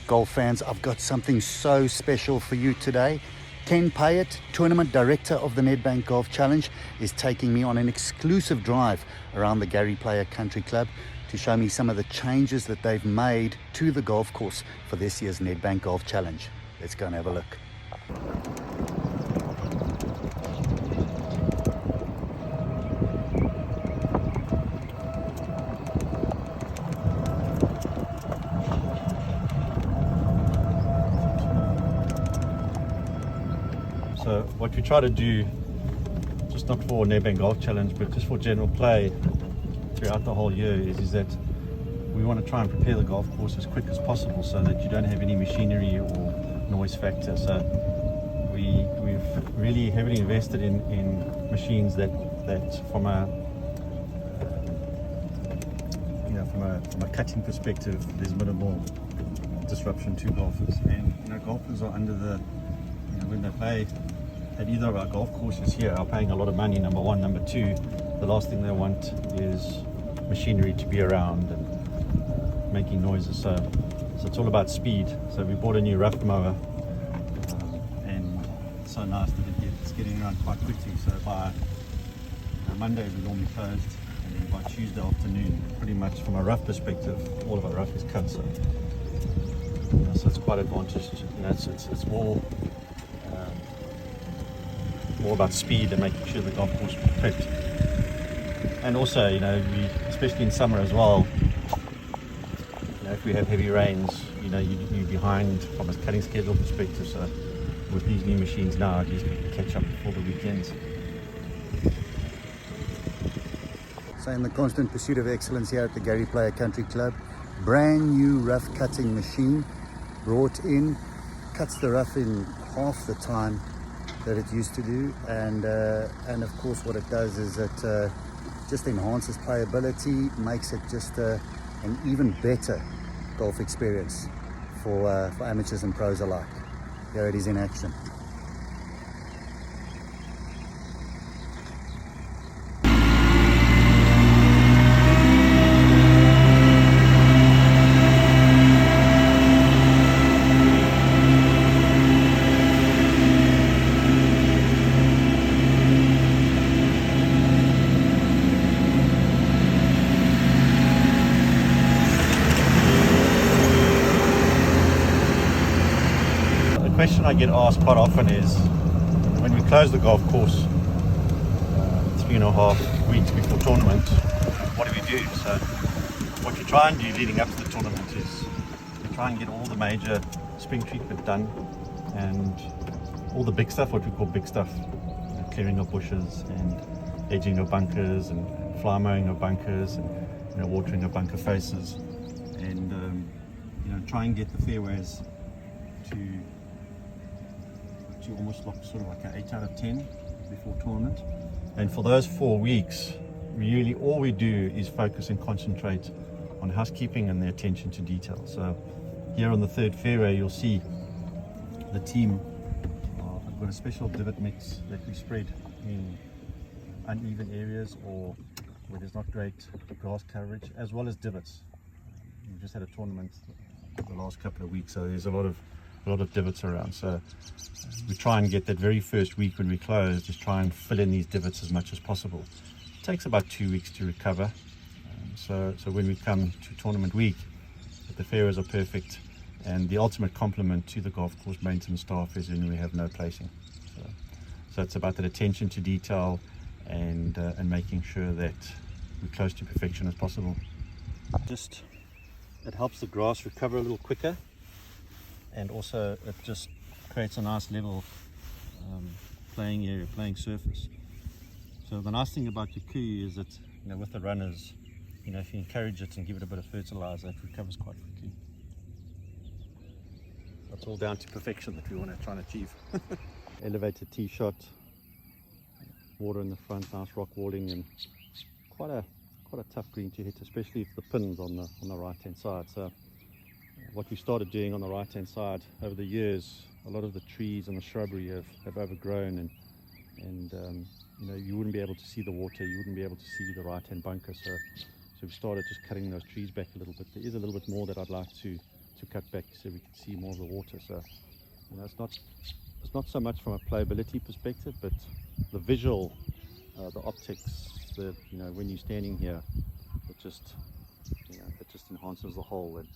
Golf fans, I've got something so special for you today. Ken Payet, Tournament Director of the Nedbank Golf Challenge, is taking me on an exclusive drive around the Gary Player Country Club to show me some of the changes that they've made to the golf course for this year's Nedbank Golf Challenge. Let's go and have a look. So what we try to do, just not for Nedbank Golf Challenge, but just for general play throughout the whole year, is that we want to try and prepare the golf course as quick as possible so that you don't have any machinery or noise factor. So we've really heavily invested in machines that from a from a cutting perspective, there's minimal disruption to golfers. And golfers are under the when they play at either of our golf courses here are paying a lot of money, number one. Number two, the last thing they want is machinery to be around and making noises. So it's all about speed. So we bought a new rough mower, and it's so nice that it's getting around quite quickly. So by Monday we normally closed, and then by Tuesday afternoon, pretty much from a rough perspective, all of our rough is cut. So it's quite advantageous. It's more about speed and making sure the golf course is prepped. And also, we, especially in summer as well, if we have heavy rains, you're behind from a cutting schedule perspective. So with these new machines now, at least we can catch up before the weekends. So in the constant pursuit of excellence here at the Gary Player Country Club, brand new rough cutting machine brought in, cuts the rough in half the time that it used to do, and of course what it does is it just enhances playability, makes it just an even better golf experience for amateurs and pros alike. Here it is in action. The question I get asked quite often is, when we close the golf course 3.5 weeks before tournament, what do we do? So what you try and do leading up to the tournament is you try and get all the major spring treatment done, and all the big stuff, what we call big stuff, clearing of bushes and edging of bunkers and fly mowing of bunkers and watering of bunker faces, and try and get the fairways to almost sort of like an 8 out of 10 before tournament. And for those 4 weeks, really all we do is focus and concentrate on housekeeping and the attention to detail. So here on the third fairway, you'll see the team. I've got a special divot mix that we spread in uneven areas or where there's not great grass coverage, as well as divots. We've just had a tournament the last couple of weeks, so there's a lot of divots around. So we try and get that very first week when we close, just try and fill in these divots as much as possible. It takes about 2 weeks to recover. So when we come to tournament week, the fairways are perfect, and the ultimate compliment to the golf course maintenance staff is when we have no placing. So it's about that attention to detail and making sure that we're close to perfection as possible. It helps the grass recover a little quicker, and also it just creates a nice level playing area, playing surface. So the nice thing about your kui is that with the runners, if you encourage it and give it a bit of fertilizer, it recovers quite quickly. That's all down to perfection that we want to try and achieve. Elevated tee shot, water in the front, nice rock walling, and quite a tough green to hit, especially if the pin's on the right hand side. So what we started doing on the right hand side over the years, a lot of the trees and the shrubbery have overgrown, and you wouldn't be able to see the water, you wouldn't be able to see the right hand bunker. So we started just cutting those trees back a little bit. There is a little bit more that I'd like to cut back so we can see more of the water. So it's not so much from a playability perspective, but the visual, the optics, when you're standing here, it just enhances the whole. And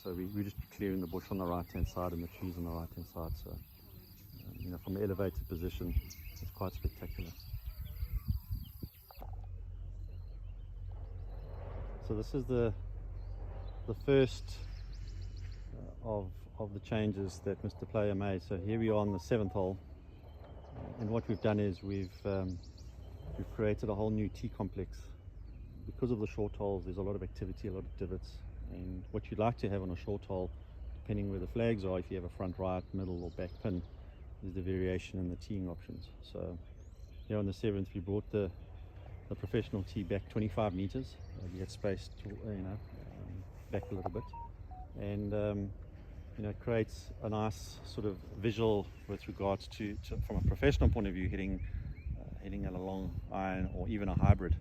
so we're just clearing the bush on the right hand side and the trees on the right hand side. So from an elevated position, it's quite spectacular. So this is the first of the changes that Mr. Player made. So here we are on the 7th hole, and what we've done is we've created a whole new tee complex. Because of the short holes, there's a lot of activity, a lot of divots, and what you'd like to have on a short hole, depending where the flags are, if you have a front right, middle or back pin, is the variation in the teeing options. So here on the 7th, we brought the professional tee back 25 meters. We had space to, back a little bit, and it creates a nice sort of visual with regards to from a professional point of view, hitting at a long iron or even a hybrid.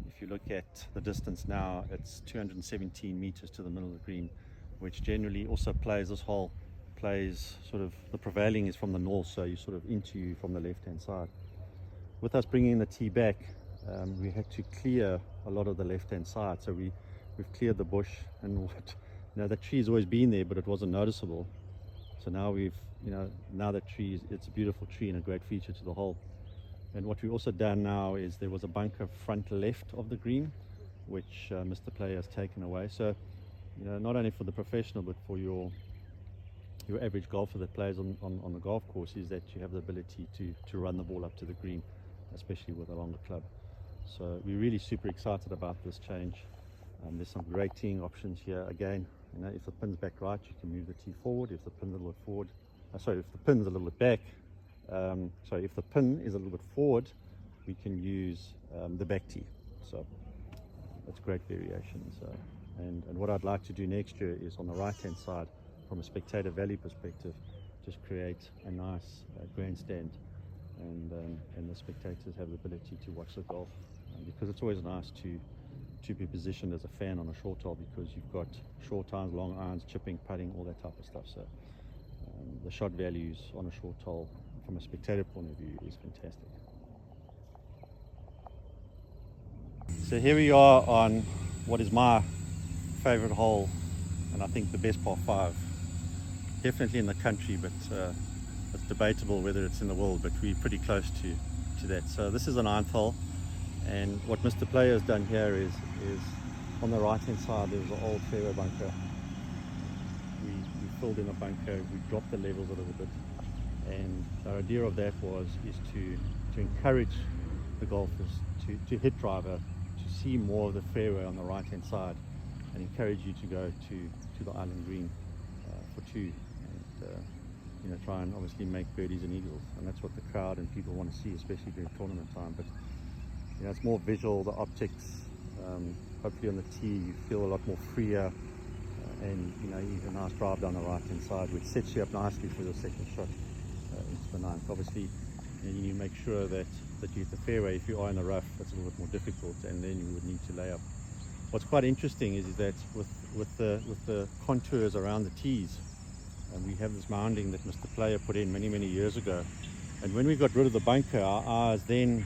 If you look at the distance now, it's 217 meters to the middle of the green, which generally also this hole plays sort of, the prevailing is from the north, so you sort of into from the left hand side. With us bringing the tee back, we had to clear a lot of the left hand side, so we've cleared the bush, and the tree's always been there, but it wasn't noticeable. So now now that tree, it's a beautiful tree and a great feature to the hole. And what we've also done now is there was a bunker front left of the green, which Mr. Player has taken away. So not only for the professional, but for your average golfer that plays on the golf course, is that you have the ability to run the ball up to the green, especially with a longer club. So we're really super excited about this change. There's some great teeing options here. Again, if the pin's back right, you can move the tee forward. If the pin's a little bit forward, if the pin's a little bit back, if the pin is a little bit forward, we can use the back tee. So that's great variation. So, and what I'd like to do next year is on the right hand side, from a spectator value perspective, just create a nice grandstand, and the spectators have the ability to watch the golf, because it's always nice to be positioned as a fan on a short hole, because you've got short irons, long irons, chipping, putting, all that type of stuff. So the shot values on a short hole from a spectator point of view is fantastic. So here we are on what is my favorite hole, and I think the best par 5, definitely in the country, but it's debatable whether it's in the world, but we're pretty close to that. So this is a 9th hole, and what Mr. Player has done here is on the right hand side there's an old fairway bunker. We filled in a bunker, we dropped the levels a little bit, and the idea of that is to encourage the golfers to hit driver, to see more of the fairway on the right hand side, and encourage you to go to the island green for 2, and try and obviously make birdies and eagles, and that's what the crowd and people want to see, especially during tournament time. But it's more visual, the optics. Hopefully on the tee you feel a lot more freer, and you have a nice drive down the right hand side, which sets you up nicely for your second shot into the 9th. Obviously you need to make sure that you hit the fairway. If you are in the rough, that's a little bit more difficult, and then you would need to lay up. What's quite interesting is that with the contours around the tees, and we have this mounding that Mr. Player put in many years ago, and when we got rid of the bunker, our eyes then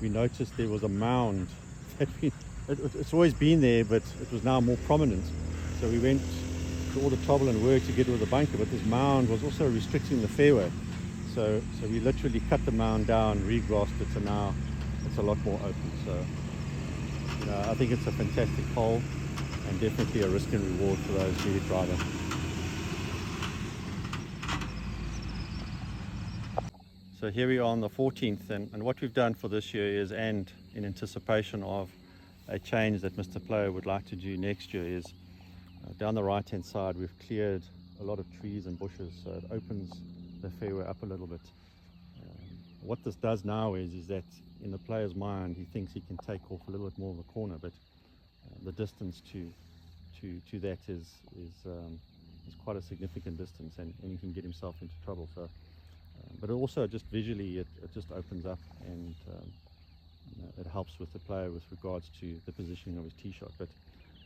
we noticed there was a mound that it's always been there, but it was now more prominent. So we went through all the trouble and work to get rid of the bunker, but this mound was also restricting the fairway. So we literally cut the mound down, regrassed it, and now it's a lot more open. So I think it's a fantastic hole, and definitely a risk and reward for those who hit driver. So here we are on the 14th, and what we've done for this year is, and in anticipation of a change that Mr. Player would like to do next year, is down the right hand side we've cleared a lot of trees and bushes, so it opens the fairway up a little bit. What this does now is that in the player's mind he thinks he can take off a little bit more of the corner, but the distance to that is quite a significant distance, and he can get himself into trouble. So but also just visually it just opens up, and it helps with the player with regards to the positioning of his tee shot. But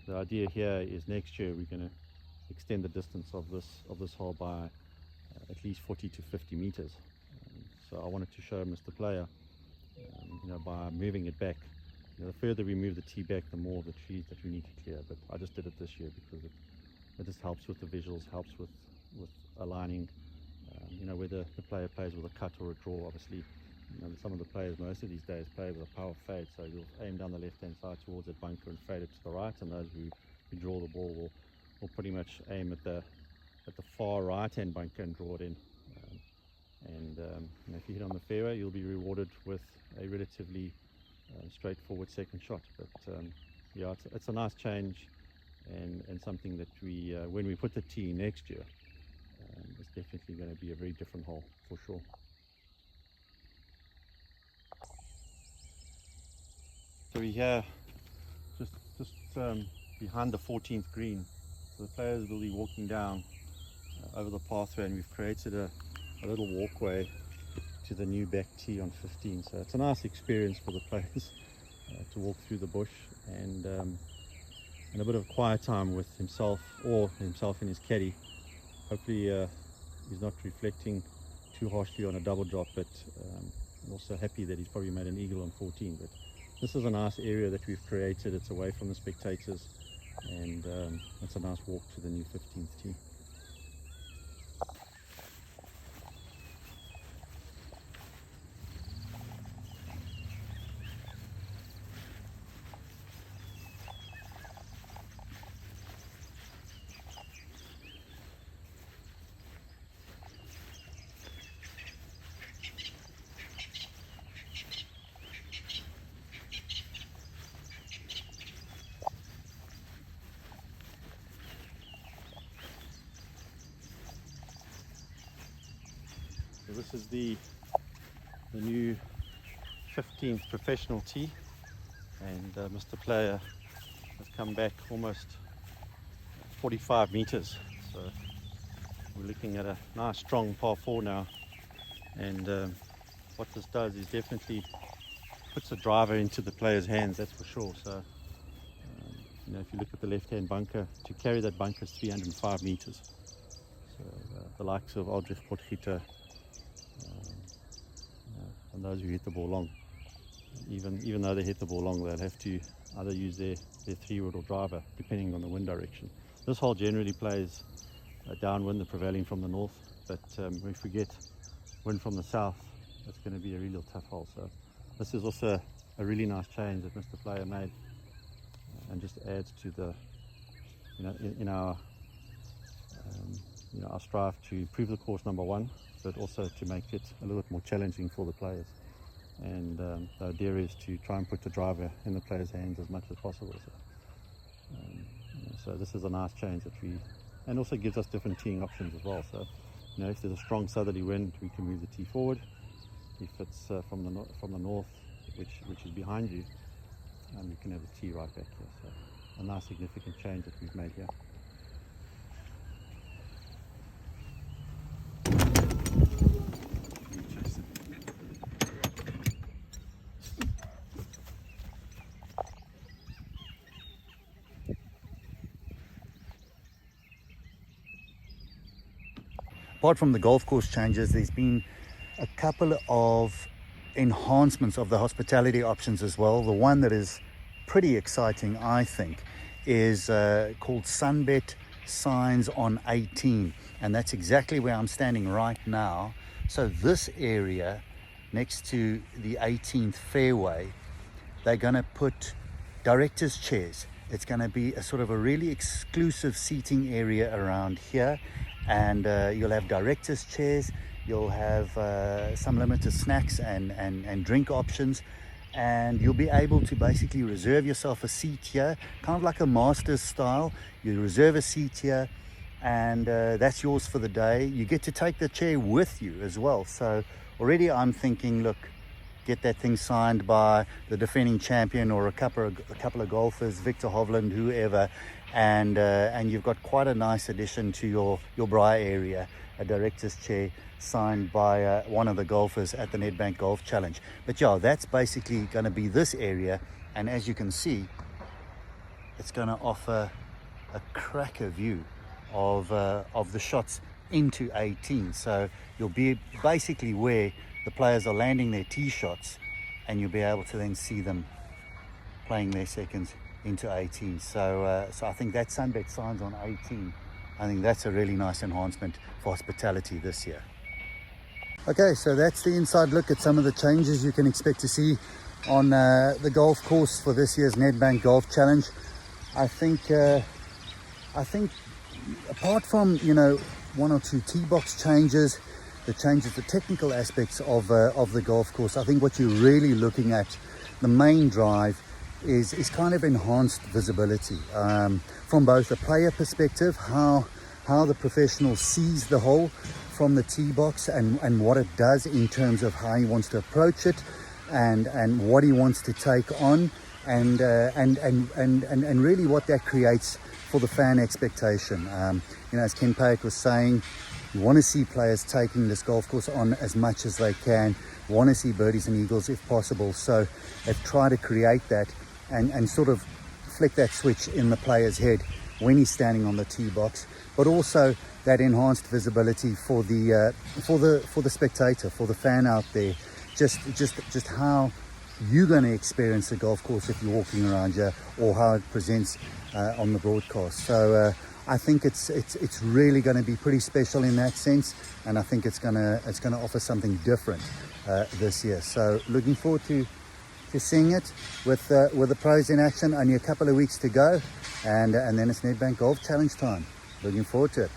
the idea here is next year we're going to extend the distance of this hole by at least 40 to 50 meters. So I wanted to show Mr. Player, by moving it back. The further we move the tee back, the more of the trees that we need to clear. But I just did it this year because it just helps with the visuals, helps with aligning. Whether the player plays with a cut or a draw, obviously. Some of the players most of these days play with a power fade, so you'll aim down the left-hand side towards that bunker and fade it to the right, and those who draw the ball will pretty much aim at the far right-hand bunker and draw it in. If you hit on the fairway, you'll be rewarded with a relatively straightforward second shot. But yeah, it's a nice change, and something that we, when we put the tee next year, it's definitely going to be a very different hole for sure. So we're here just behind the 14th green. So the players will be walking down over the pathway, and we've created a little walkway to the new back tee on 15. So it's a nice experience for the players to walk through the bush, and a bit of quiet time with himself and his caddy. Hopefully he's not reflecting too harshly on a double drop, but I'm also happy that he's probably made an eagle on 14. But this is a nice area that we've created. It's away from the spectators, and it's a nice walk to the new 15th tee. So this is the new 15th professional tee, and Mr. Player has come back almost 45 meters. So we're looking at a nice strong par 4 now, and what this does is definitely puts a driver into the player's hands, that's for sure. So if you look at the left-hand bunker, to carry that bunker is 305 meters. So the likes of Aldrich Potgieter, and those who hit the ball long, even though they hit the ball long, they'll have to either use their 3-wood or driver, depending on the wind direction. This hole generally plays downwind, the prevailing from the north, but if we get wind from the south, it's going to be a real tough hole. So this is also a really nice change that Mr. Player made, and just adds to the, in our our strive to improve the course, number one, but also to make it a little bit more challenging for the players. And the idea is to try and put the driver in the players' hands as much as possible. So this is a nice change that and also gives us different teeing options as well. So if there's a strong southerly wind, we can move the tee forward. If it's from the north, which is behind you, you can have the tee right back here. So a nice significant change that we've made here. Apart from the golf course changes, there's been a couple of enhancements of the hospitality options as well. The one that is pretty exciting, I think, is called Sunbet Signs on 18, and that's exactly where I'm standing right now. So this area next to the 18th fairway, they're going to put directors' chairs. It's going to be a sort of a really exclusive seating area around here, and you'll have directors' chairs. You'll have some limited snacks and drink options, and you'll be able to basically reserve yourself a seat here, kind of like a master's style. You reserve a seat here, and that's yours for the day. You get to take the chair with you as well. So already I'm thinking, look, get that thing signed by the defending champion or a couple of golfers, Victor Hovland, whoever, and you've got quite a nice addition to your braai area, a director's chair signed by one of the golfers at the Nedbank Golf Challenge. But yeah, that's basically going to be this area, and as you can see, it's going to offer a cracker view of the shots into 18. So you'll be basically where the players are landing their tee shots, and you'll be able to then see them playing their seconds into 18. So I think that Sunbet signs on 18. I think that's a really nice enhancement for hospitality this year. Okay, so that's the inside look at some of the changes you can expect to see on the golf course for this year's Nedbank Golf Challenge. I think apart from, you know, one or two tee box changes, the technical aspects of the golf course, I think what you're really looking at, the main drive, is kind of enhanced visibility from both a player perspective, how the professional sees the hole from the tee box, and what it does in terms of how he wants to approach it, and what he wants to take on, and really what that creates for the fan expectation. You know, as Ken Payet was saying, you want to see players taking this golf course on as much as they can, want to see birdies and eagles if possible. So they've tried to create that and sort of flick that switch in the player's head when he's standing on the tee box, but also that enhanced visibility for the spectator, for the fan out there, just how you're going to experience the golf course if you're walking around here, or how it presents on the broadcast. So I think it's really going to be pretty special in that sense, and I think it's going to offer something different this year. So looking forward to seeing it with the pros in action. Only a couple of weeks to go, and then it's Nedbank Golf Challenge time. Looking forward to it.